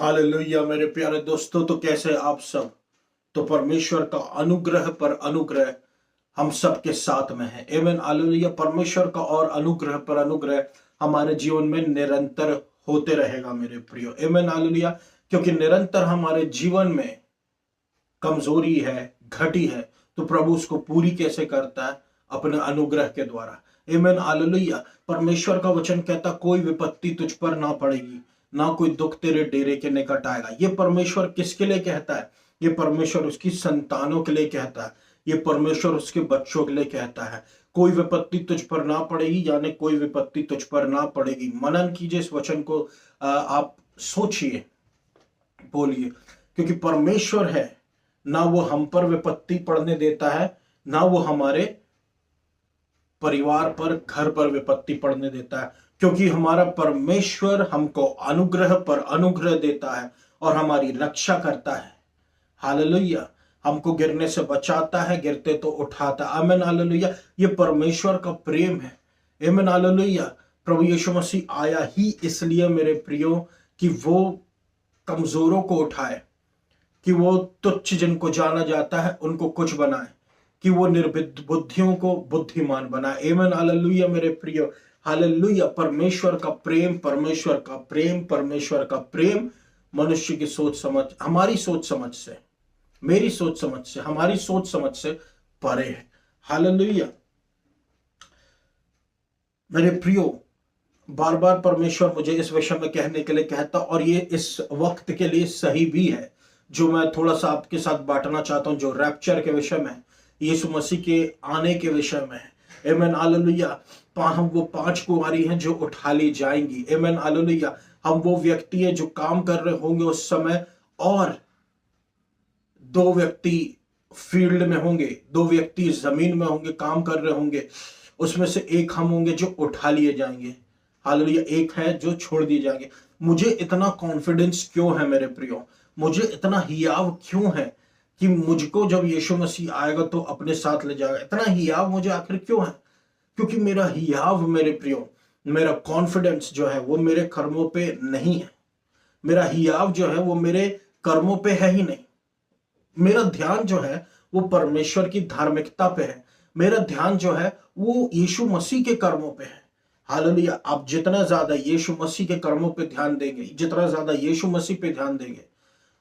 Hallelujah मेरे प्यारे दोस्तों, तो कैसे आप सब। तो परमेश्वर का अनुग्रह पर अनुग्रह हम सब के साथ में है। आमीन हालेलुया। परमेश्वर का और अनुग्रह पर अनुग्रह हमारे जीवन में निरंतर होते रहेगा मेरे प्रियो। आमीन हालेलुया। क्योंकि निरंतर हमारे जीवन में कमजोरी है, घटी है, तो प्रभु उसको पूरी कैसे करता है? अपने अनुग्रह के द्वारा। आमीन हालेलुया। परमेश्वर का वचन कहता, कोई विपत्ति तुझ पर ना पड़ेगी, ना कोई दुख तेरे डेरे के निकट आएगा। ये परमेश्वर किसके लिए कहता है? ये परमेश्वर उसकी संतानों के लिए कहता है। ये परमेश्वर उसके बच्चों के लिए कहता है। कोई विपत्ति तुझ पर ना पड़ेगी, यानी कोई विपत्ति तुझ पर ना पड़ेगी। मनन कीजिए इस वचन को, आप सोचिए, बोलिए। क्योंकि परमेश्वर है, ना वो हम पर विपत्ति पड़ने देता है, ना वो हमारे परिवार पर, घर पर विपत्ति पड़ने देता है। क्योंकि हमारा परमेश्वर हमको अनुग्रह पर अनुग्रह देता है और हमारी रक्षा करता है। हालेलुया। हमको गिरने से बचाता है, गिरते तो उठाता। आमीन हालेलुया। ये परमेश्वर का प्रेम है। आमीन हालेलुया। प्रभु यीशु मसीह आया ही इसलिए मेरे प्रियो कि वो कमजोरों को उठाए, कि वो तुच्छ जिनको जाना जाता है उनको कुछ बनाए, कि वो निर्बुद्धियों को बुद्धिमान बनाए। आमीन हालेलुया मेरे प्रियो। हालेलुया। परमेश्वर का प्रेम, परमेश्वर का प्रेम, परमेश्वर का प्रेम मनुष्य की सोच समझ, हमारी सोच समझ से, मेरी सोच समझ से, हमारी सोच समझ से परे है। हालेलुया मेरे प्रियो। बार बार परमेश्वर मुझे इस विषय में कहने के लिए कहता, और ये इस वक्त के लिए सही भी है, जो मैं थोड़ा सा आपके साथ बांटना चाहता हूं, जो रैप्चर के विषय में, यीशु मसीह के आने के विषय में है। आमीन हालेलुया। हम वो 5 कुंवारी हैं जो उठा ली जाएंगी। आमीन हालेलुया। हम वो व्यक्ति है जो काम कर रहे होंगे उस समय, और 2 व्यक्ति फील्ड में होंगे, 2 व्यक्ति जमीन में होंगे, काम कर रहे होंगे। उसमें से एक हम होंगे जो उठा लिए जाएंगे। हालेलुया। एक है जो छोड़ दिए जाएंगे। मुझे इतना कॉन्फिडेंस क्यों है मेरे प्रियो? मुझे इतना हियाव क्यों है कि मुझको जब यीशु मसीह आएगा तो अपने साथ ले जाएगा? इतना हियाव मुझे आखिर क्यों है? क्योंकि मेरा हियाव मेरे प्रियो, मेरा कॉन्फिडेंस जो है वो मेरे कर्मों पे नहीं है। मेरा हियाव जो है वो मेरे कर्मों पे है ही नहीं। मेरा ध्यान जो है वो परमेश्वर की धार्मिकता पे है। मेरा ध्यान जो है वो यीशु मसीह के कर्मों पे है। हालेलुया। आप जितना ज्यादा यीशु मसीह के कर्मों पे ध्यान देंगे, जितना ज्यादा यीशु मसीह पे ध्यान देंगे,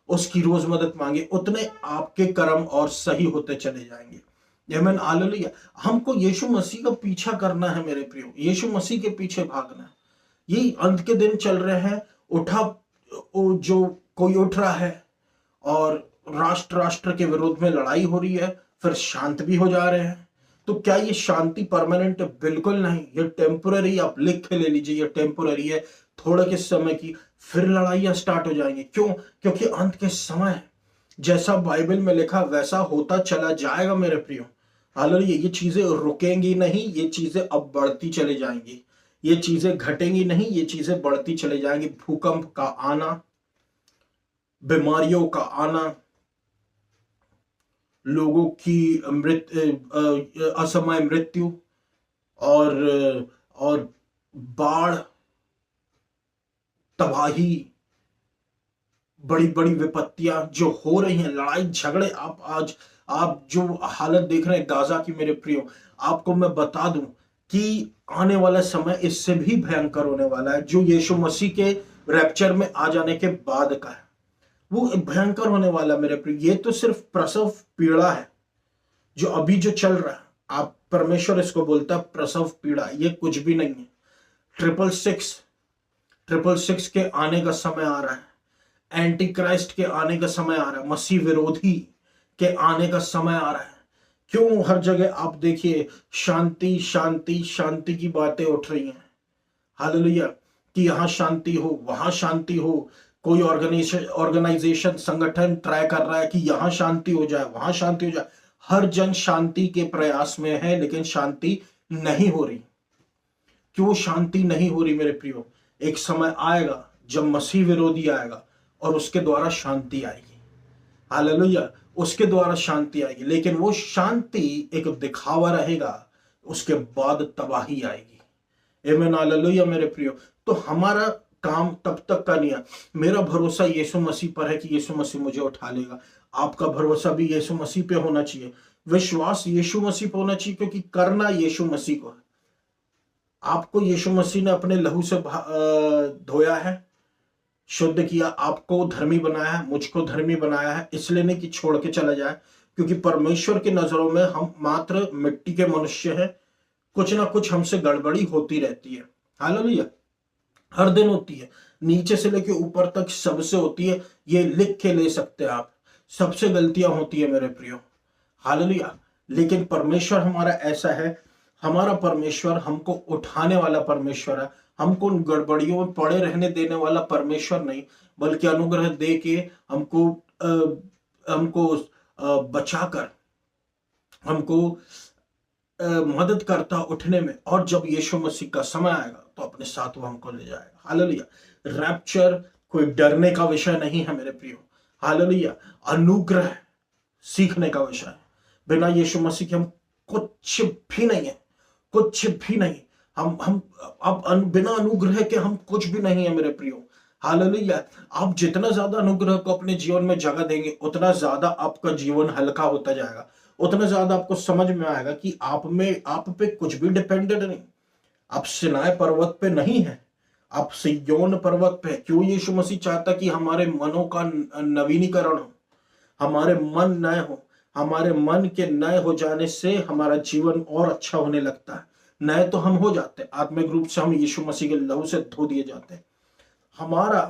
उसकी रोज मदद मांगे, उतने आपके कर्म और सही होते चले जाएंगे। आमीन हालेलुया। हमको यीशु मसीह का पीछा करना है मेरे प्रियो, यीशु मसीह के पीछे भागना है। ये अंत के दिन चल रहे हैं। जो कोई उठ रहा है और राष्ट्र राष्ट्र के विरोध में लड़ाई हो रही है, फिर शांत भी हो जा रहे हैं। तो क्या ये शांति परमानेंट है? बिल्कुल नहीं। ये टेम्पोररी, आप लिख के ले लीजिए, ये टेम्पोररी है, थोड़े के समय की, फिर लड़ाइयां स्टार्ट हो जाएंगी। क्यों? क्योंकि अंत के समय जैसा बाइबल में लिखा वैसा होता चला जाएगा मेरे प्रियो। हालेलुया। ये चीजें रुकेंगी नहीं, ये चीजें अब बढ़ती चली जाएंगी। ये चीजें घटेंगी नहीं, ये चीजें बढ़ती चली जाएंगी। भूकंप का आना, बीमारियों का आना, लोगों की असमय मृत्यु, और बाढ़, तबाही, बड़ी बड़ी विपत्तियां जो हो रही हैं, लड़ाई झगड़े। आप जो हालत देख रहे हैं गाजा की मेरे प्रियो, आपको मैं बता दूं कि आने वाला समय इससे भी भयंकर होने वाला है, जो यीशु मसीह के रैप्चर में आ जाने के बाद का है। वो भयंकर होने वाला मेरे प्रिय। ये तो सिर्फ प्रसव पीड़ा है जो अभी जो चल रहा है। आप परमेश्वर इसको बोलता है प्रसव पीड़ा, ये कुछ भी नहीं है। 666 के आने का समय आ रहा है। एंटी क्राइस्ट के आने का समय आ रहा है। मसीह विरोधी के आने का समय आ रहा है। क्यों हर जगह आप देखिए शांति शांति शांति की बातें उठ रही हैं। हालेलुया। कि यहां शांति हो, वहां शांति हो। कोई ऑर्गेनाइजेशन, संगठन ट्राई कर रहा है कि यहां शांति हो जाए, वहां शांति हो जाए। हर जन शांति के प्रयास में है, लेकिन शांति नहीं हो रही। क्यों शांति नहीं हो रही मेरे प्रियो? एक समय आएगा जब मसीह विरोधी आएगा और उसके द्वारा शांति आएगी। हालेलुया। उसके द्वारा शांति आएगी, लेकिन वो शांति एक दिखावा रहेगा, उसके बाद तबाही आएगी। आमीन हालेलुया मेरे प्रियो। तो हमारा काम तब तक का नहीं है। मेरा भरोसा यीशु मसीह पर है कि यीशु मसीह मुझे उठा लेगा। आपका भरोसा भी यीशु मसीह पे होना चाहिए, विश्वास यीशु मसीह पे होना चाहिए, क्योंकि करना यीशु मसीह को है। आपको यीशु मसीह ने अपने लहू से धोया है, शुद्ध किया, आपको धर्मी बनाया है, मुझको धर्मी बनाया है। इसलिए नहीं कि छोड़ के चला जाए, क्योंकि परमेश्वर की नजरों में हम मात्र मिट्टी के मनुष्य हैं। कुछ ना कुछ हमसे गड़बड़ी होती रहती है। हालेलुया, हर दिन होती है, नीचे से लेके ऊपर तक सबसे होती है। ये लिख के ले सकते हैं आप, सबसे गलतियां होती है मेरे प्रियो। हालेलुया, लेकिन परमेश्वर हमारा ऐसा है, हमारा परमेश्वर हमको उठाने वाला परमेश्वर है। हमको उन गड़बड़ियों में पड़े रहने देने वाला परमेश्वर नहीं, बल्कि अनुग्रह दे के हमको हमको बचाकर हमको मदद करता उठने में। और जब यीशु मसीह का समय आएगा तो अपने साथ वो हमको ले जाएगा। हालेलुया, रैप्चर कोई डरने का विषय नहीं है मेरे प्रियो। हालेलुया, अनुग्रह सीखने का विषय है। बिना यीशु मसीह के हम कुछ भी नहीं है, कुछ भी नहीं। हम अब बिना अनुग्रह के हम कुछ भी नहीं है मेरे प्रियो। हालेलुया, आप जितना ज्यादा अनुग्रह को अपने जीवन में जगह देंगे, उतना ज्यादा आपका जीवन हल्का होता जाएगा, उतना ज्यादा आपको समझ में आएगा कि आप पे कुछ भी डिपेंडेंट नहीं। आप सिनाई पर्वत पे नहीं है, आप सिय्योन पर्वत पे। क्यों यीशु मसीह चाहता कि हमारे मनों का नवीनीकरण हो, हमारे मन नए हो। हमारे मन के नए हो जाने से हमारा जीवन और अच्छा होने लगता है। नए तो हम हो जाते हैं, आत्मिक रूप से हम यीशु मसीह के लहू से धो दिए जाते हैं। हमारा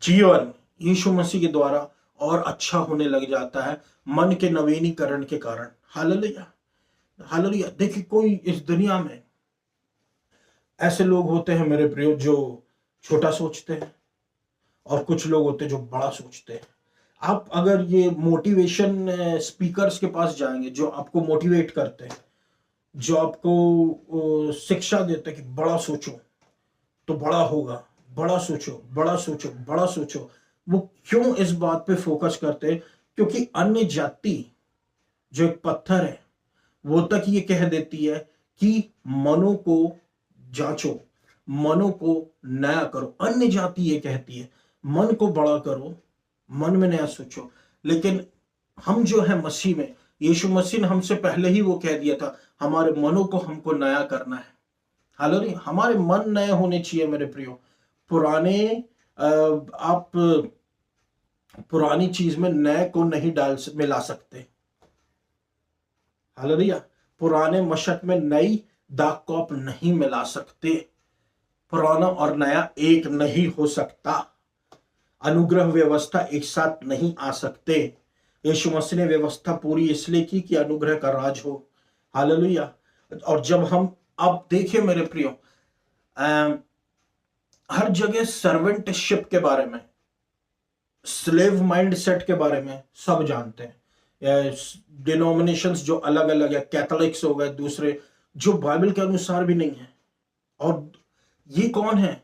जीवन यीशु मसीह के द्वारा और अच्छा होने लग जाता है, मन के नवीनीकरण के कारण। Hallelujah, hallelujah. देखिए, कोई इस दुनिया में ऐसे लोग होते हैं मेरे प्रियो जो छोटा सोचते हैं, और कुछ लोग होते हैं जो बड़ा सोचते हैं। आप अगर ये मोटिवेशन स्पीकर्स के पास जाएंगे जो आपको मोटिवेट करते हैं, जो आपको शिक्षा देते हैं कि बड़ा सोचो तो बड़ा होगा, बड़ा सोचो, बड़ा सोचो, बड़ा सोचो, वो क्यों इस बात पे फोकस करते हैं? क्योंकि अन्य जाति जो एक पत्थर है, वो तक ये कह देती है कि मनों को जांचो, मनों को नया करो। अन्य जाति ये कहती है मन को बड़ा करो, मन में नया सोचो। लेकिन हम जो है मसीह में, यीशु मसीह ने हमसे पहले ही वो कह दिया था, हमारे मनों को हमको नया करना है। हालेलुया, हमारे मन नए होने चाहिए मेरे प्रियो। पुराने आप पुरानी चीज में नए को नहीं मिला सकते। हालेलुया, पुराने मशक में नई दाग को आप नहीं मिला सकते। पुराना और नया एक नहीं हो सकता। अनुग्रह व्यवस्था एक साथ नहीं आ सकते। यीशु मसीह ने व्यवस्था पूरी इसलिए की कि अनुग्रह का राज हो। हालेलुया। और जब हम, अब देखिए मेरे प्रियो, हर जगह सर्वेंटशिप के बारे में, स्लेव माइंडसेट के बारे में सब जानते हैं। डिनोमिनेशंस जो अलग अलग है, कैथोलिक्स हो गए, दूसरे जो बाइबल के अनुसार भी नहीं है। और ये कौन है?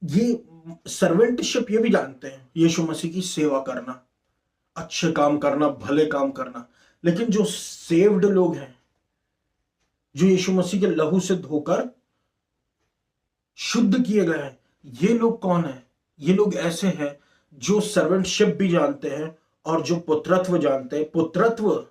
ये सर्वेंटशिप ये भी जानते हैं, यीशु मसीह की सेवा करना, अच्छे काम करना, भले काम करना। लेकिन जो सेव्ड लोग हैं, जो यीशु मसीह के लहू से धोकर शुद्ध किए गए हैं, ये लोग कौन है? ये लोग ऐसे हैं जो सर्वेंटशिप भी जानते हैं और जो पुत्रत्व जानते हैं। पुत्रत्व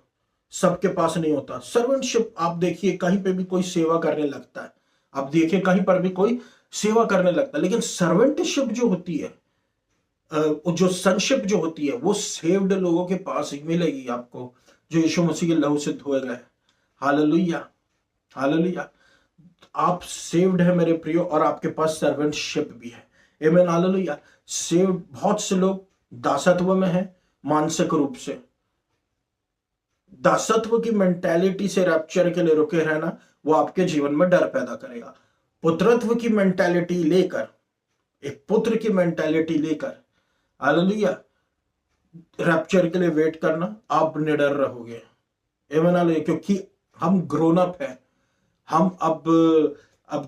सबके पास नहीं होता। सर्वेंटशिप आप देखिए, कहीं पे भी कोई सेवा करने लगता है, आप देखिए कहीं पर भी कोई सेवा करने लगता है। लेकिन सर्वेंटशिप जो होती है, जो सनशिप जो होती है, वो सेव्ड लोगों के पास ही मिलेगी आपको, जो यीशु मसीह के लहू से धोए गए। Hallelujah, hallelujah. आप सेव्ड है मेरे प्रियो, और आपके पास सर्वेंटशिप भी है। आमीन, हालेलुया। सेव्ड, बहुत से लोग दासत्व में हैं, मानसिक रूप से। दासत्व की मेंटालिटी से रैप्चर के लिए रुके रहना, वो आपके जीवन में डर पैदा करेगा। पुत्रत्व की मेंटालिटी लेकर, एक पुत्र की मेंटालिटी लेकर, हालेलुया, रैप्चर के लिए वेट करना, आप निडर रहोगे। आमीन, हालेलुया। क्योंकि हम ग्रोन अप है, हम अब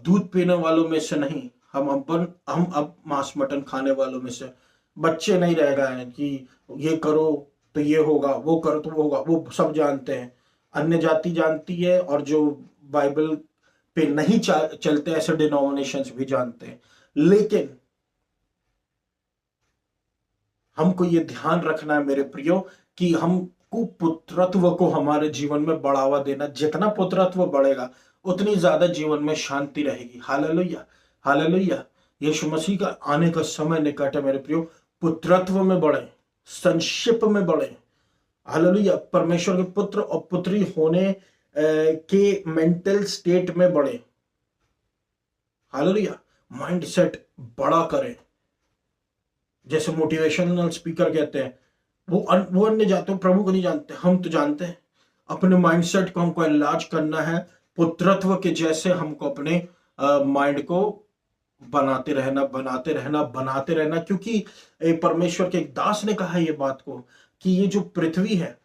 दूध पीने वालों में से नहीं, हम अब मांस मटन खाने वालों में से बच्चे नहीं रह गए हैं कि ये करो तो ये होगा, वो करो तो वो होगा। वो सब जानते हैं, अन्य जाति जानती है, और जो बाइबल पे नहीं चलते ऐसे डिनोमिनेशंस भी जानते हैं। लेकिन हमको ये ध्यान रखना है मेरे प्रियो कि हमको पुत्रत्व को हमारे जीवन में बढ़ावा देना। जितना पुत्रत्व बढ़ेगा उतनी ज्यादा जीवन में शांति रहेगी। Hallelujah, hallelujah. यीशु मसीह का आने का समय निकट है मेरे प्रियो। पुत्रत्व में बढ़े, संशिप में बढ़े। हालेलुया। परमेश्वर के पुत्र और पुत्री होने के मेंटल स्टेट में बढ़े। हालेलुया। माइंड सेट बड़ा करें। जैसे मोटिवेशनल स्पीकर कहते हैं, वो अन्य जाते हो, प्रभु को नहीं जानते, हम तो जानते हैं। अपने माइंडसेट को हमको इलाज करना है पुत्रत्व के जैसे। हमको अपने माइंड को बनाते रहना, बनाते रहना, बनाते रहना। क्योंकि परमेश्वर के एक दास ने कहा ये बात को कि ये जो पृथ्वी है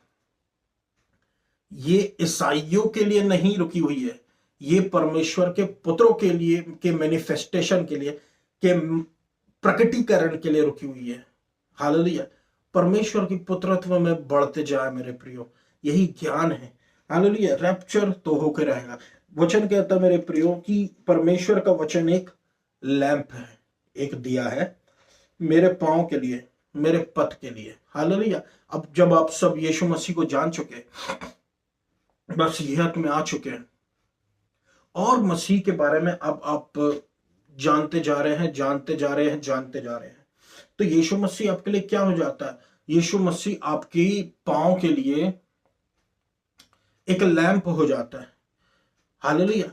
ये ईसाइयों के लिए नहीं रुकी हुई है, ये परमेश्वर के पुत्रों के लिए, के मैनिफेस्टेशन के लिए, के प्रकटीकरण के लिए रुकी हुई है। हालेलुया। परमेश्वर की पुत्रत्व में बढ़ते जाए मेरे प्रियो, यही ज्ञान है। हालेलुया। रैप्चर तो होकर रहेगा। वचन कहता है मेरे प्रियो कि परमेश्वर का वचन एक लैंप है, एक दिया है मेरे पांव के लिए, मेरे पथ के लिए। हालेलुया। अब जब आप सब यीशु मसीह को जान चुके, बस यह में आ चुके हैं और मसीह के बारे में अब आप जानते जा रहे हैं, जानते जा रहे हैं, जानते जा रहे हैं, तो यीशु मसीह आपके लिए क्या हो जाता है? यीशु मसीह आपकी पांव के लिए एक लैंप हो जाता है। हालेलुया।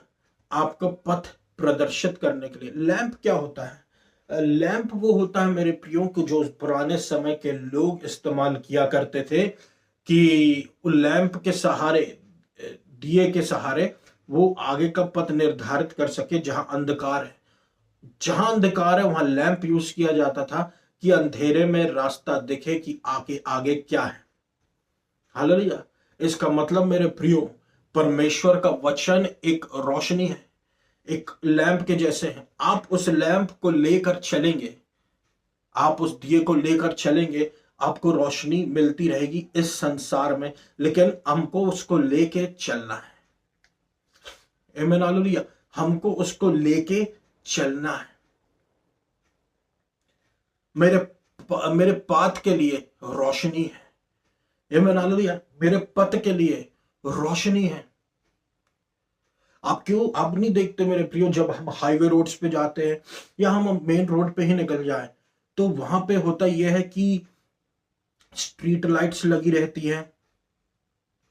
आपका पथ प्रदर्शित करने के लिए। लैंप क्या होता है? लैंप वो होता है मेरे प्रियो को जो पुराने समय के लोग इस्तेमाल किया करते थे कि लैंप के सहारे, दिए के सहारे वो आगे का पथ निर्धारित कर सके। जहां अंधकार है, जहां अंधकार है वहां लैंप यूज किया जाता था कि अंधेरे में रास्ता दिखे कि आगे आगे क्या है। हालेलुया। इसका मतलब मेरे प्रियो, परमेश्वर का वचन एक रोशनी है, एक लैंप के जैसे है। आप उस लैंप को लेकर चलेंगे, आप उस दिए को लेकर चलेंगे, आपको रोशनी मिलती रहेगी इस संसार में, लेकिन हमको उसको लेके चलना है। आमीन, हालेलुया। हमको उसको लेके चलना है। मेरे पाथ के लिए रोशनी है। आमीन, हालेलुया। मेरे पथ के लिए रोशनी है। आप नहीं देखते मेरे प्रियो, जब हम हाईवे रोड्स पे जाते हैं या हम मेन रोड पे ही निकल जाए तो वहां पे होता यह है कि स्ट्रीट लाइट्स लगी रहती है।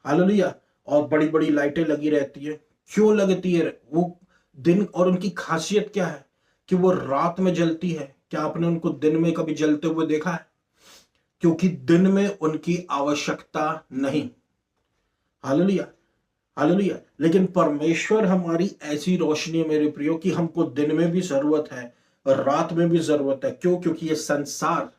हालेलुया। और बड़ी बड़ी लाइटें लगी रहती है। क्यों लगती है वो? दिन, और उनकी खासियत क्या है कि वो रात में जलती है। क्या आपने उनको दिन में कभी जलते हुए देखा है? क्योंकि दिन में उनकी आवश्यकता नहीं। Hallelujah, hallelujah. लेकिन परमेश्वर हमारी ऐसी रोशनी है मेरे प्रियो कि हमको दिन में भी जरूरत है और रात में भी जरूरत है। क्यों? क्योंकि ये संसार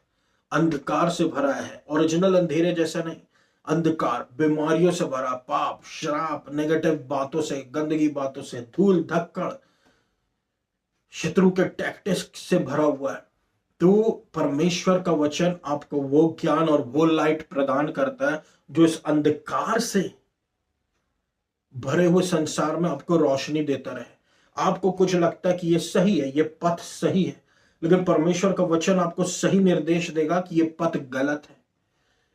अंधकार से भरा है। ओरिजिनल अंधेरे जैसा नहीं, अंधकार, बीमारियों से भरा, पाप, श्राप, नेगेटिव बातों से, गंदगी बातों से, धूल धक्कड़, शत्रु के टैक्टिक्स से भरा हुआ है। तो परमेश्वर का वचन आपको वो ज्ञान और वो लाइट प्रदान करता है जो इस अंधकार से भरे हुए संसार में आपको रोशनी देता रहे। आपको कुछ लगता है कि ये सही है, ये पथ सही है, लेकिन परमेश्वर का वचन आपको सही निर्देश देगा कि ये पथ गलत है,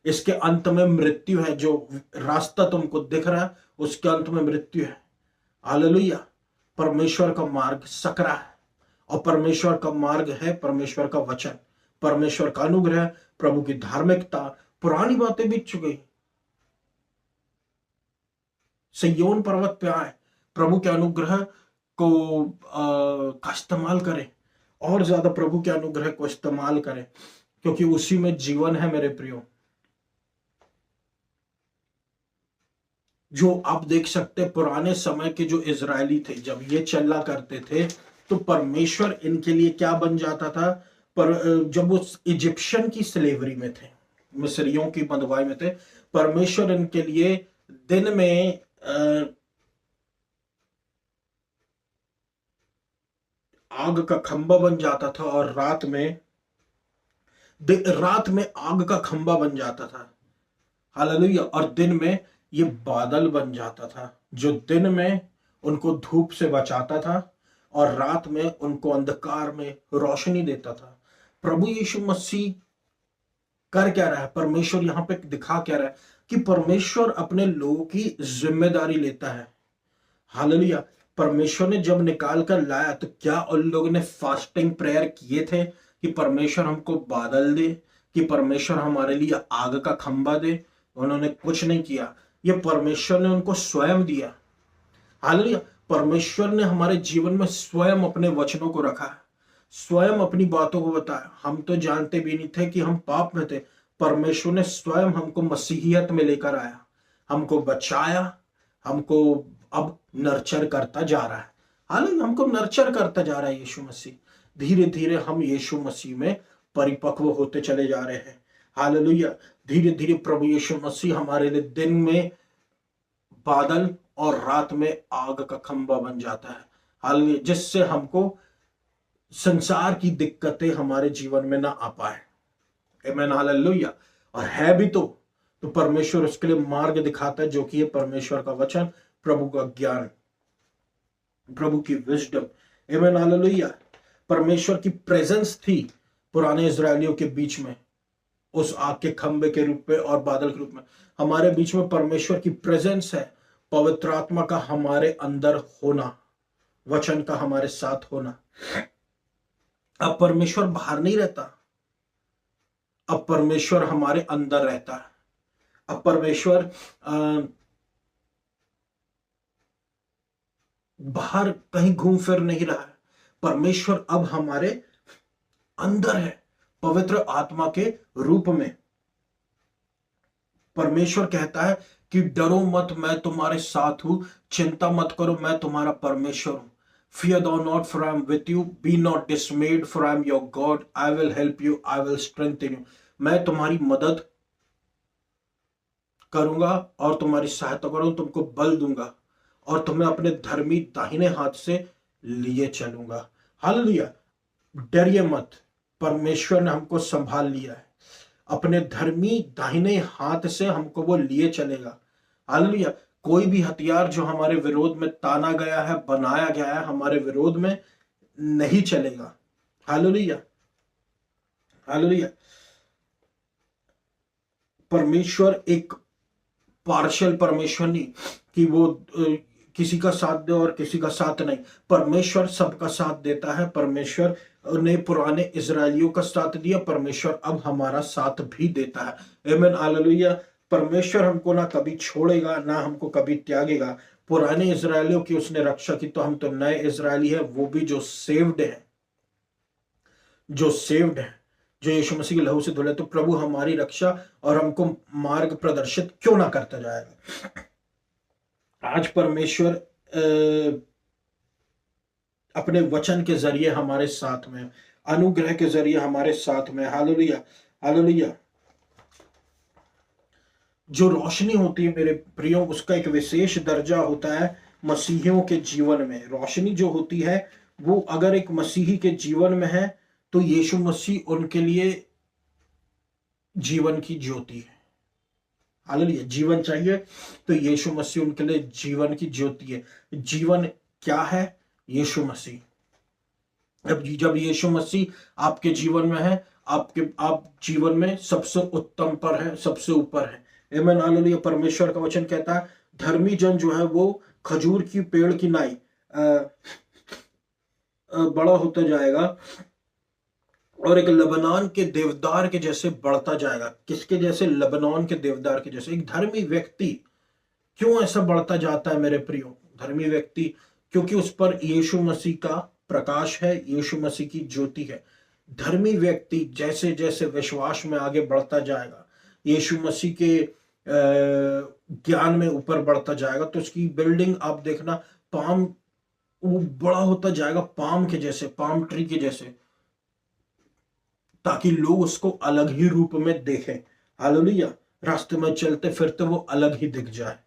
इसके अंत में मृत्यु है। जो रास्ता तुमको दिख रहा है उसके अंत में मृत्यु है। हालेलुया। परमेश्वर का मार्ग सकरा है और परमेश्वर का मार्ग है परमेश्वर का वचन, परमेश्वर का अनुग्रह, प्रभु की धार्मिकता। पुरानी बातें बीत चुकी, सिय्योन पर्वत पे आए, प्रभु के अनुग्रह को का इस्तेमाल करें, और ज्यादा प्रभु के अनुग्रह को इस्तेमाल करें, क्योंकि उसी में जीवन है मेरे प्रियो। जो आप देख सकते पुराने समय के जो इजरायली थे, जब ये चला करते थे तो परमेश्वर इनके लिए क्या बन जाता था? पर जब वो इजिप्शियन की स्लेवरी में थे, मिस्रियों की बंधुआई में थे, परमेश्वर इनके लिए दिन में आग का खंबा बन जाता था और रात में आग का खंबा बन जाता था। हालेलुया। और दिन में ये बादल बन जाता था, जो दिन में उनको धूप से बचाता था और रात में उनको अंधकार में रोशनी देता था। प्रभु यीशु मसीह कर क्या रहा है, परमेश्वर यहाँ पे दिखा क्या रहा है कि परमेश्वर अपने लोगों की जिम्मेदारी लेता है। हालेलुया। परमेश्वर ने जब निकाल कर लाया तो क्या उन लोगों ने फास्टिंग प्रेयर किए थे कि परमेश्वर हमको बादल दे, कि परमेश्वर हमारे लिए आग का खंबा दे? उन्होंने कुछ नहीं किया। ये परमेश्वर ने उनको स्वयं दिया। हालेलुया। परमेश्वर ने हमारे जीवन में स्वयं अपने वचनों को रखा है, स्वयं अपनी बातों को बताया। हम तो जानते भी नहीं थे कि हम पाप में थे। परमेश्वर ने स्वयं हमको मसीहियत में लेकर आया, हमको बचाया, हमको अब नर्चर करता जा रहा है। हालांकि हमको नर्चर करता जा रहा है यीशु मसीह। धीरे धीरे हम यीशु मसीह में परिपक्व होते चले जा रहे हैं। हालेलुया। धीरे धीरे प्रभु यीशु मसीह हमारे लिए दिन में बादल और रात में आग का खंबा बन जाता है। हालेलुया। जिससे हमको संसार की दिक्कतें हमारे जीवन में ना आ पाए। आमीन। हालेलुया। और है भी तो परमेश्वर उसके लिए मार्ग दिखाता है, जो कि है परमेश्वर का वचन, प्रभु का ज्ञान, प्रभु की विजडम। आमीन। हालेलुया। परमेश्वर की प्रेजेंस थी पुराने इजरायलियों के बीच में, उस आग के खंबे के रूप में और बादल के रूप में। हमारे बीच में परमेश्वर की प्रेजेंस है, पवित्र आत्मा का हमारे अंदर होना, वचन का हमारे साथ होना। अब परमेश्वर बाहर नहीं रहता, अब परमेश्वर हमारे अंदर रहता है। अब परमेश्वर बाहर कहीं घूम फिर नहीं रहा है। परमेश्वर अब हमारे अंदर है, पवित्र आत्मा के रूप में। परमेश्वर कहता है कि डरो मत, मैं तुम्हारे साथ हूं, चिंता मत करो, मैं तुम्हारा परमेश्वर हूं। Fear thou not, for I am with you. Be not dismayed, for I am your God. I will help you. I will strengthen you. मैं तुम्हारी मदद करूंगा और तुम्हारी सहायता करूंगा, तुमको बल दूंगा और तुम्हें अपने धर्मी दाहिने हाथ से लिए चलूंगा। हालेलुया। डरिए मत, परमेश्वर ने हमको संभाल लिया है, अपने धर्मी दाहिने हाथ से हमको वो लिए चलेगा। हालेलुया। कोई भी हथियार जो हमारे विरोध में ताना गया है, बनाया गया है, हमारे विरोध में नहीं चलेगा। हालेलुया। हालेलुया। परमेश्वर एक पार्शियल परमेश्वर नहीं कि वो किसी का साथ दे और किसी का साथ नहीं। परमेश्वर सबका साथ देता है। परमेश्वर ने पुराने इजरायलियों का साथ दिया, परमेश्वर अब हमारा साथ भी देता है। आमीन। हालेलुया। परमेश्वर हमको ना कभी छोड़ेगा, ना हमको कभी त्यागेगा। पुराने इजरायलियों की उसने रक्षा की, तो हम तो नए इजरायली है, वो भी जो सेव्ड है, जो सेव्ड है, जो यीशु मसीह के लहू से धुले। तो प्रभु हमारी रक्षा और हमको मार्ग प्रदर्शित क्यों ना करता जाएगा। आज परमेश्वर अपने वचन के जरिए हमारे साथ में, अनुग्रह के जरिए हमारे साथ में। हालेलुया। हालेलुया। जो रोशनी होती है मेरे प्रियो, उसका एक विशेष दर्जा होता है मसीहियों के जीवन में। रोशनी जो होती है वो अगर एक मसीही के जीवन में है तो यीशु मसीह उनके लिए जीवन की ज्योति है। हालेलुया। जीवन चाहिए तो यीशु मसीह उनके लिए जीवन की ज्योति है। जीवन क्या है? यीशु मसीह। अब जब यीशु मसीह आपके जीवन में है, आप जीवन में सबसे उत्तम पर है, सबसे ऊपर है। आमीन। हालेलुया। परमेश्वर का वचन कहता है धर्मी जन जो है वो खजूर की पेड़ की नाई बड़ा होता जाएगा और एक लबनान के देवदार के जैसे बढ़ता जाएगा। किसके जैसे? लबनान के देवदार के जैसे। एक धर्मी व्यक्ति क्यों ऐसा बढ़ता जाता है मेरे प्रियो? धर्मी व्यक्ति क्योंकि उस पर यीशु मसीह का प्रकाश है, यीशु मसीह की ज्योति है। धर्मी व्यक्ति जैसे जैसे विश्वास में आगे बढ़ता जाएगा, यीशु मसीह के ज्ञान में ऊपर बढ़ता जाएगा, तो उसकी बिल्डिंग आप देखना, पाम वो बड़ा होता जाएगा, पाम के जैसे, पाम ट्री के जैसे, ताकि लोग उसको अलग ही रूप में देखें। हालेलुया। रास्ते में चलते फिरते वो अलग ही दिख जाए।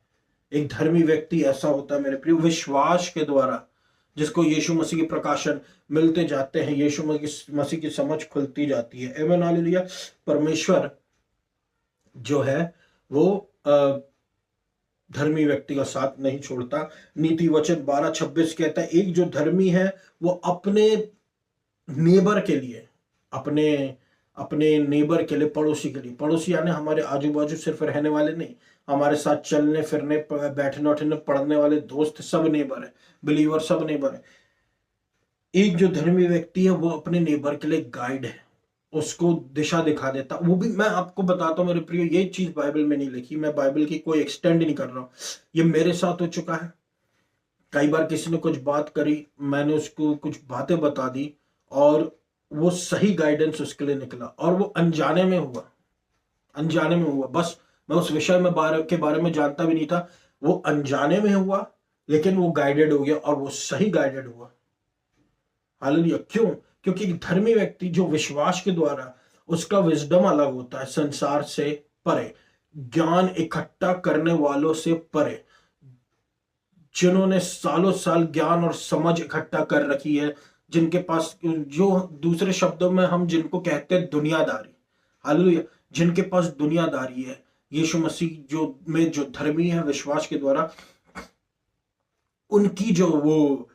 एक धर्मी व्यक्ति ऐसा होता है मेरे प्रिय, विश्वास के द्वारा जिसको यीशु मसीह के प्रकाशन मिलते जाते हैं, यीशु मसीह की समझ खुलती जाती है। आमीन। हालेलुया। परमेश्वर जो है वो धर्मी व्यक्ति का साथ नहीं छोड़ता। नीति वचन 12:26 कहता है एक जो धर्मी है वो अपने नेबर के लिए, अपने अपने नेबर के लिए, पड़ोसी के लिए। पड़ोसी यानी हमारे आजू बाजू सिर्फ रहने वाले नहीं, हमारे साथ चलने फिरने बैठने उठने पढ़ने वाले दोस्त, सब नेबर है, बिलीवर सब नेबर है। एक जो धर्मी व्यक्ति है वो अपने नेबर के लिए गाइड है, उसको दिशा दिखा देता। वो भी मैं आपको बताता हूँ मेरे प्रियो, ये चीज बाइबल में नहीं लिखी, मैं बाइबल की कोई एक्सटेंड नहीं कर रहा हूँ, ये मेरे साथ हो चुका है। कई बार किसी ने कुछ बात करी, मैंने उसको कुछ बातें बता दी और वो सही गाइडेंस उसके लिए निकला, और वो अनजाने में हुआ, अनजाने में हुआ। बस मैं उस विषय में के बारे में जानता भी नहीं था, वो अनजाने में हुआ, लेकिन वो गाइडेड हो गया और वो सही गाइडेड हुआ। हालेलुया। क्यों? क्योंकि एक धर्मी व्यक्ति जो विश्वास के द्वारा, उसका विजडम अलग होता है, संसार से परे, ज्ञान इकट्ठा करने वालों से परे, जिन्होंने सालों साल ज्ञान और समझ इकट्ठा कर रखी है, जिनके पास, जो दूसरे शब्दों में हम जिनको कहते हैं दुनियादारी, हालेलुया, जिनके पास दुनियादारी है, यीशु मसीह जो धर्मी है विश्वास के द्वारा, उनकी जो वो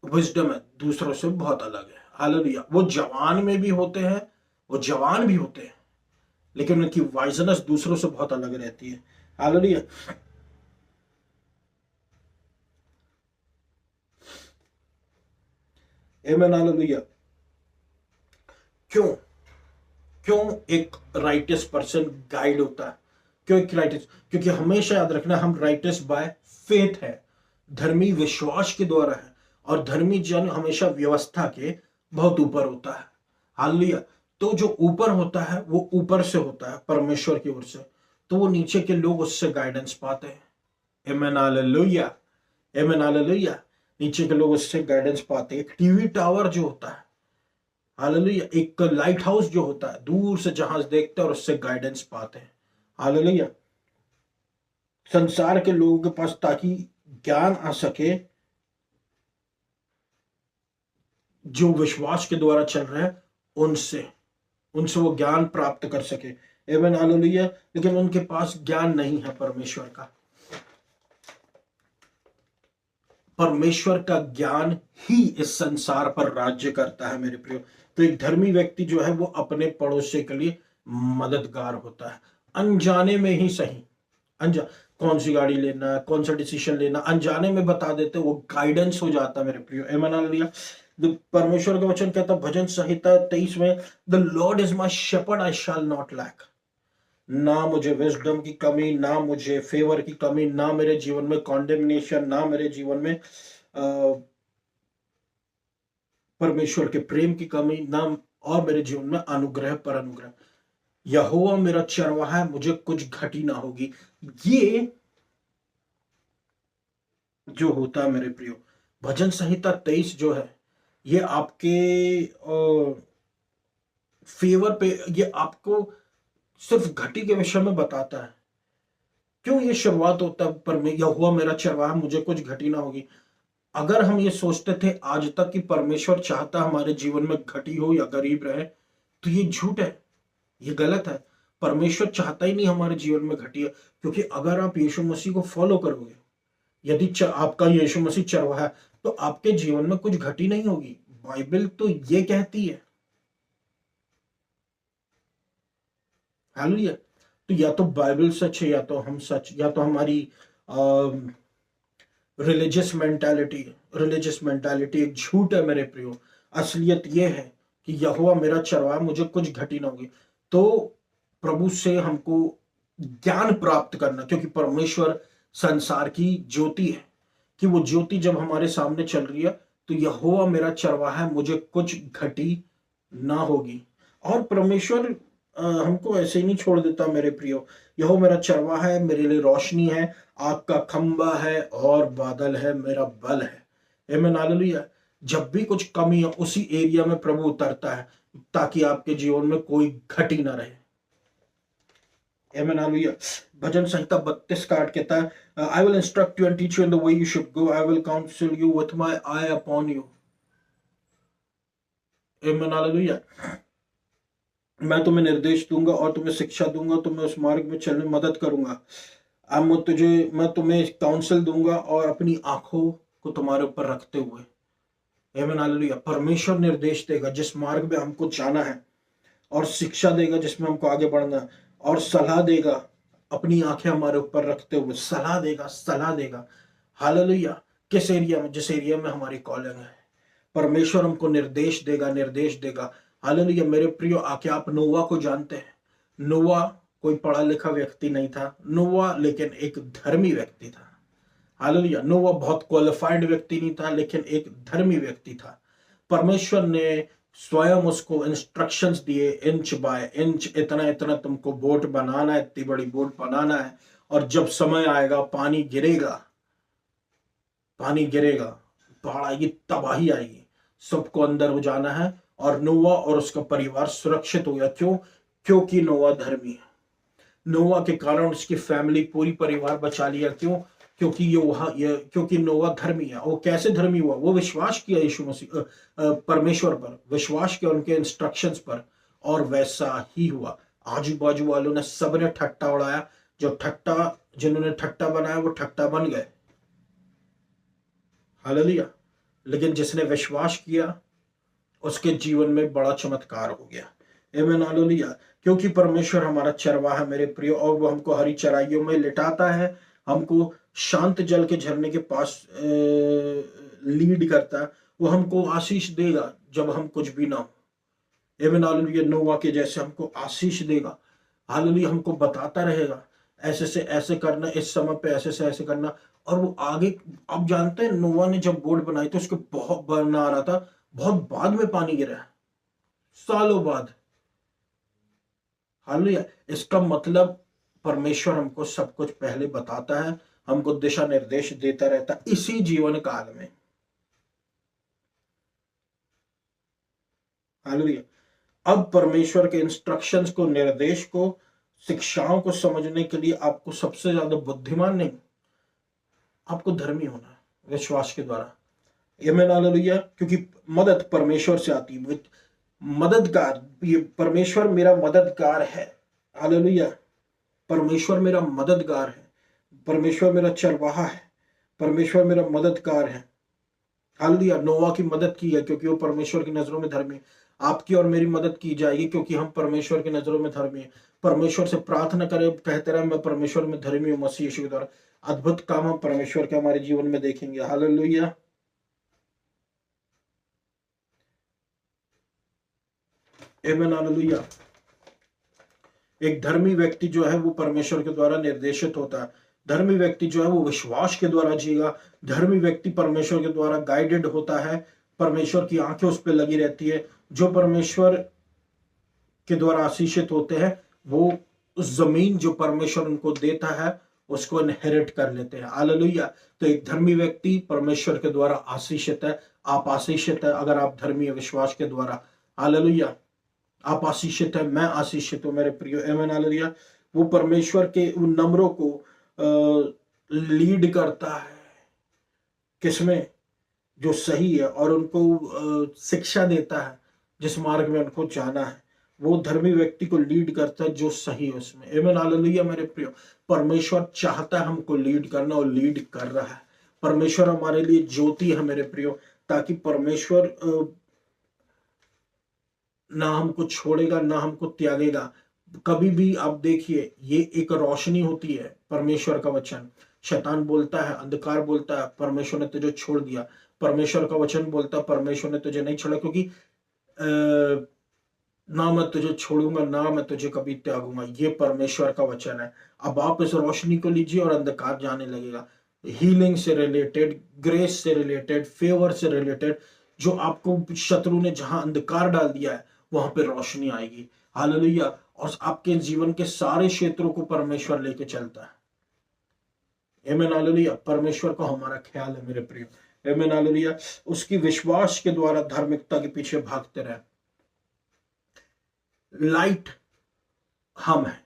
विजडम है दूसरों से बहुत अलग है। हालेलुया। वो जवान में भी होते हैं, वो जवान भी होते हैं, लेकिन उनकी वाइजनेस दूसरों से बहुत अलग रहती है। हालेलुया। आमीन। हालेलुया। क्यों? क्यों एक राइटियस पर्सन गाइड होता है? क्यों एक राइटियस? क्योंकि हमेशा याद रखना, हम राइटियस बाय फेथ है, धर्मी विश्वास के द्वारा है, और धर्मी जन हमेशा व्यवस्था के बहुत ऊपर होता है। हालेलुया। तो जो ऊपर होता है वो ऊपर से होता है, परमेश्वर की ओर से, तो वो नीचे के लोग उससे गाइडेंस पाते हैं। आमीन। हालेलुया। आमीन। हालेलुया। नीचे के लोग उससे गाइडेंस पाते हैं। एक टीवी टावर जो होता है, हालेलुया, एक लाइट हाउस जो होता है, दूर से जहाज देखते हैं और उससे गाइडेंस पाते हैं। हालेलुया। संसार के लोगों के पास ताकि ज्ञान आ सके, जो विश्वास के द्वारा चल रहे हैं, उनसे उनसे वो ज्ञान प्राप्त कर सके। आमीन। हालेलुया। लेकिन उनके पास ज्ञान नहीं है परमेश्वर का। परमेश्वर का ज्ञान ही इस संसार पर राज्य करता है मेरे प्रियो। तो एक धर्मी व्यक्ति जो है वो अपने पड़ोसी के लिए मददगार होता है, अनजाने में ही सही। कौन सी गाड़ी लेना है, कौन सा डिसीजन लेना, अनजाने में बता देते, वो गाइडेंस हो जाता है मेरे प्रियो। आमीन। हालेलुया। परमेश्वर का वचन कहता, भजन संहिता 23 में, the Lord is my shepherd, I shall not lack. ना मुझे विजडम की कमी, ना मुझे फेवर की कमी, ना मेरे जीवन में कॉन्डेमनेशन, ना मेरे जीवन में परमेश्वर के प्रेम की कमी, ना और मेरे जीवन में अनुग्रह पर अनुग्रह। यहोवा मेरा चरवाहा है, मुझे कुछ घटी ना होगी। ये जो होता है मेरे प्रियो, भजन संहिता 23 जो है, ये आपके फेवर पे, ये आपको सिर्फ घटी के विषय में बताता है। क्यों ये शुरुआत होता है, पर यहोवा मेरा चरवाहा, मुझे कुछ घटी ना होगी। अगर हम ये सोचते थे आज तक कि परमेश्वर चाहता हमारे जीवन में घटी हो या गरीब रहे, तो ये झूठ है, ये गलत है। परमेश्वर चाहता ही नहीं हमारे जीवन में घटी है, क्योंकि अगर आप यीशु मसीह को फॉलो करोगे, यदि आपका यीशु मसीह चरवाहा है, तो आपके जीवन में कुछ घटी नहीं होगी। बाइबल तो ये कहती है। हालेलुया। तो या तो बाइबल सच है, या तो हम सच, या तो हमारी रिलीजियस मेंटालिटी एक झूठ है मेरे प्रियो। असलियत यह है कि यहोवा मेरा चरवाहा, मुझे कुछ घटी ना होगी। तो प्रभु से हमको ज्ञान प्राप्त करना, क्योंकि परमेश्वर संसार की ज्योति है, कि वो ज्योति जब हमारे सामने चल रही है, तो यहोवा मेरा चरवाहा है, मुझे कुछ घटी ना होगी। और परमेश्वर हमको ऐसे ही नहीं छोड़ देता मेरे प्रियो। यहोवा मेरा चरवाहा है, मेरे लिए रोशनी है, आग का खंबा है और बादल है, मेरा बल है। आमीन। हालेलुया। जब भी कुछ कमी है, उसी एरिया में प्रभु उतरता है, ताकि आपके जीवन में कोई घटी ना रहे। आमीन। हालेलुया। भजन संहिता 32 का 8 कहता है, I will instruct you and teach you in the way you should go, I will council you with my I upon you. आमीन। हालेलुया। मैं तुम्हें निर्देश दूंगा और तुम्हें शिक्षा दूंगा, तुम्हें उस मार्ग में चलने में मदद करूंगा। अब मैं तुम्हें काउंसिल दूंगा और अपनी आंखों को तुम्हारे ऊपर रखते हुए। आमीन। हालेलुया। परमेश्वर निर्देश देगा जिस मार्ग में हमको जाना है, और शिक्षा देगा जिसमें हमको आगे बढ़ना है, और सलाह देगा, अपनी आंखें हमारे ऊपर रखते हुए सलाह देगा, सलाह देगा। हालेलुया। किस एरिया में? जिस एरिया में हमारी कॉलिंग है, परमेश्वर हमको निर्देश देगा, निर्देश देगा। हालेलुया। मेरे प्रियो, आके आप नोवा को जानते हैं? नोवा कोई पढ़ा लिखा व्यक्ति नहीं था, नोवा लेकिन एक धर्मी व्यक्ति था। हालेलुया। नोवा बहुत क्वालिफाइड व्यक्ति नहीं था, लेकिन एक धर्मी व्यक्ति था। परमेश्वर ने स्वयं उसको इंस्ट्रक्शंस दिए, इंच बाय इंच, इतना इतना तुमको बोट बनाना है, इतनी बड़ी बोट बनाना है, और जब समय आएगा पानी गिरेगा, पानी गिरेगा, बाढ़ आएगी, तबाही आएगी, सबको अंदर हो जाना है, और नोवा और उसका परिवार सुरक्षित हो गया। क्यों? क्योंकि नोवा धर्मी है। नोवा के कारण उसकी फैमिली, पूरी परिवार बचा लिया। क्यों? क्योंकि क्योंकि नोवा धर्मी है। वो कैसे धर्मी हुआ? वो विश्वास किया यीशु मसीह, परमेश्वर पर विश्वास किया, उनके इंस्ट्रक्शंस पर, और वैसा ही हुआ। आजू बाजू वालों ने, सबने ठट्टा उड़ाया, जिन्होंने ठट्टा बनाया वो ठट्टा बन गए। हालेलुया। लेकिन जिसने विश्वास किया उसके जीवन में बड़ा चमत्कार हो गया। आमीन, हालेलुया। क्योंकि परमेश्वर हमारा चरवाहा है मेरे प्रियो, और वो हमको हरी चराइयों में लिटाता है, हमको शांत जल के झरने के पास लीड करता है। वो हमको आशीष देगा जब हम कुछ भी ना हो। आमीन, हालेलुया। नोवा के जैसे हमको आशीष देगा। हालेलुया। हमको बताता रहेगा ऐसे से ऐसे करना, इस समय पे ऐसे से ऐसे करना। और वो आगे, आप जानते हैं नोवा ने जब बोट बनाई तो उसके बहुत बना रहा था, बहुत बाद में पानी गिरा है, सालों बाद। हालेलुया। इसका मतलब परमेश्वर हमको सब कुछ पहले बताता है, हमको दिशा निर्देश देता रहता है इसी जीवन काल में। हालेलुया। अब परमेश्वर के इंस्ट्रक्शंस को, निर्देश को, शिक्षाओं को समझने के लिए आपको सबसे ज्यादा बुद्धिमान नहीं, आपको धर्मी होना है विश्वास के द्वारा। आमीन, हालेलुया। क्योंकि मदद परमेश्वर से आती है। मददगार, ये परमेश्वर मेरा मददगार है। हालेलुया। परमेश्वर मेरा मददगार है, परमेश्वर मेरा चरवाहा है, परमेश्वर मेरा मददगार है। हालेलुया। नोवा की मदद की है क्योंकि वो परमेश्वर की नजरों में धर्मी है। आपकी और मेरी मदद की जाएगी क्योंकि हम परमेश्वर की नजरों में धर्मी है। परमेश्वर से प्रार्थना करें, कहते रहे मैं परमेश्वर में धर्मी हूं मसीह यीशु के द्वारा। अद्भुत काम हम परमेश्वर के हमारे जीवन में देखेंगे। हालेलुया। आमीन, हालेलुया। एक धर्मी व्यक्ति जो है वो परमेश्वर के द्वारा निर्देशित होता है। धर्मी व्यक्ति जो है वो विश्वास के द्वारा जिएगा। धर्मी व्यक्ति परमेश्वर के द्वारा गाइडेड होता है, परमेश्वर की आंखें उस पर लगी रहती है। जो परमेश्वर के द्वारा आशीषित होते हैं वो उस जमीन जो परमेश्वर उनको देता है उसको इनहेरिट कर लेते हैं। हालेलुया। तो एक धर्मी व्यक्ति परमेश्वर के द्वारा आशीषित है। आप आशीषित है अगर आप धर्मी है विश्वास के द्वारा। हालेलुया। आप आशीषित है, मैं आशीषित हूं मेरे प्रियो। आमीन, हालेलुया। वो परमेश्वर के उन नम्रों को लीड करता है, किसमें? जो सही है, और उनको शिक्षा देता है जिस मार्ग में उनको जाना है। वो धर्मी व्यक्ति को लीड करता है जो सही है उसमें। आमीन, हालेलुया मेरे प्रियो। परमेश्वर चाहता है हमको लीड करना, और लीड कर रहा है। परमेश्वर हमारे लिए ज्योति है मेरे प्रियो, ताकि परमेश्वर ना हमको छोड़ेगा ना हमको त्यागेगा कभी भी। आप देखिए, ये एक रोशनी होती है परमेश्वर का वचन। शैतान बोलता है, अंधकार बोलता है परमेश्वर ने तुझे छोड़ दिया। परमेश्वर का वचन बोलता है परमेश्वर ने तुझे नहीं छोड़ा, क्योंकि ना मैं तुझे छोड़ूंगा ना मैं तुझे कभी त्यागूंगा। ये परमेश्वर का वचन है। अब आप इस रोशनी को लीजिए और अंधकार जाने लगेगा। हीलिंग से रिलेटेड, ग्रेस से रिलेटेड, फेवर से रिलेटेड, जो आपको शत्रु ने जहां अंधकार डाल दिया है वहां पे रोशनी आएगी। हालेलुया। और आपके जीवन के सारे क्षेत्रों को परमेश्वर लेके चलता है। आमीन, हालेलुया। परमेश्वर का हमारा ख्याल है मेरे प्रिय। आमीन, हालेलुया। उसकी विश्वास के द्वारा धार्मिकता के पीछे भागते रहे। लाइट हम है।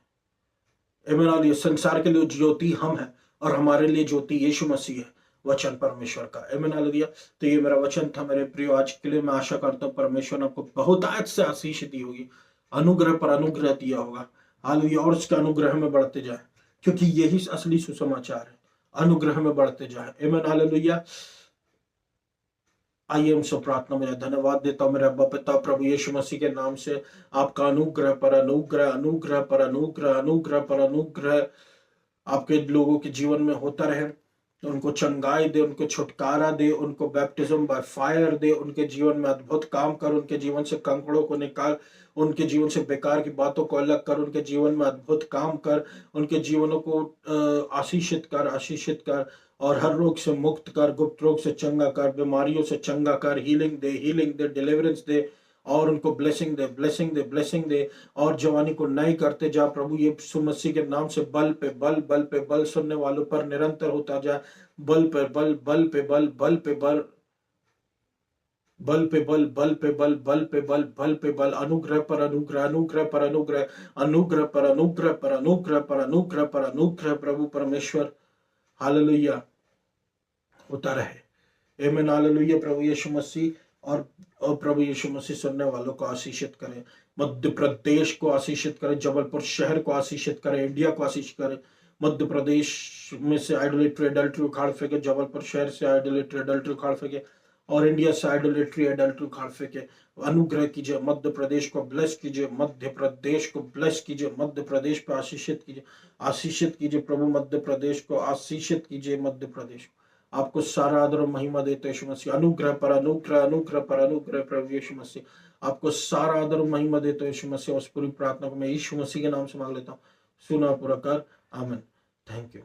आमीन, हालेलुया। संसार के लिए ज्योति हम है और हमारे लिए ज्योति यीशु मसीह है, वचन परमेश्वर का। आमीन, हालेलुया। तो ये मेरा वचन था मेरे प्रियो आज के लिए। मैं आशा करता हूँ परमेश्वर ने आपको बहुतायत से आशीष दी होगी, अनुग्रह पर अनुग्रह दिया होगा। हालेलुया। और उसके अनुग्रह में बढ़ते जाए, क्योंकि यही असली सुसमाचार है। अनुग्रह में बढ़ते जाए। आमीन, हालेलुया। आइए हम सब प्रार्थना में धन्यवाद देता हूँ मेरे अब्बा पिता प्रभु यीशु मसीह के नाम से। आपका अनुग्रह पर अनुग्रह, अनुग्रह पर अनुग्रह, अनुग्रह पर अनुग्रह आपके लोगों के जीवन में होता रहे। उनको चंगाई दे, उनको छुटकारा दे, उनको बैप्टिज्म बाय फायर दे, उनके जीवन में अद्भुत काम कर, उनके जीवन से कंकड़ों को निकाल, उनके जीवन से बेकार की बातों को अलग कर, उनके जीवन में अद्भुत काम कर, उनके जीवनों को आशीषित कर, आशीषित कर, और हर रोग से मुक्त कर, गुप्त रोग से चंगा कर, बीमारियों से चंगा कर, हीलिंग दे, डिलीवरेंस दे, और उनको ब्लेसिंग दे, ब्लेसिंग दे, ब्लेसिंग दे, और जवानी को नई करते जा प्रभु यीशु मसीह के नाम से। बल पे बल, बल पे बल सुनने वालों पर निरंतर होता जा, बल पे बल, बल पे बल, बल पे बल, बल पे बल, बल पे बल, बल पे बल, बल पे बल, अनुग्रह पर अनुग्रह, अनुग्रह पर अनुग्रह, अनुग्रह पर अनुग्रह पर अनुग्रह पर अनुग्रह पर अनुग्रह प्रभु परमेश्वर हालेलुया होता रहे। आमीन हालेलुया। प्रभु यीशु मसीह और प्रभु यीशु मसीह सुनने वालों को आशीषित करें, मध्य प्रदेश को आशीषित करें, जबलपुर शहर को आशीषित करें, इंडिया को आशीषित करें। मध्य प्रदेश में से आइडोलेट्री एडल्ट्री उखाड़ फेंके, जबलपुर शहर से आइडोलेट्री एडल्ट्री उखाड़ फेंके, और इंडिया से आइडोलेट्री एडल्ट्री उखाड़ फेंके। अनुग्रह कीजिए, मध्य प्रदेश को ब्लेस कीजिए, मध्य प्रदेश को ब्लेस कीजिए, मध्य प्रदेश पर आशीषित कीजिए, आशीषित कीजिए प्रभु, मध्य प्रदेश को आशीषित कीजिए, मध्य प्रदेश को। आपको सारा आदर और महिमा देते यीशु मसीह। अनुग्रह पर अनुग्रह, अनुग्रह पर अनुग्रह प्रभु यीशु मसीह। आपको सारा आदर और महिमा देते यीशु मसीह। उस पूरी प्रार्थना को मैं यीशु मसीह के नाम से मांग लेता हूँ, सुना पूरा कर, आमीन। Thank you.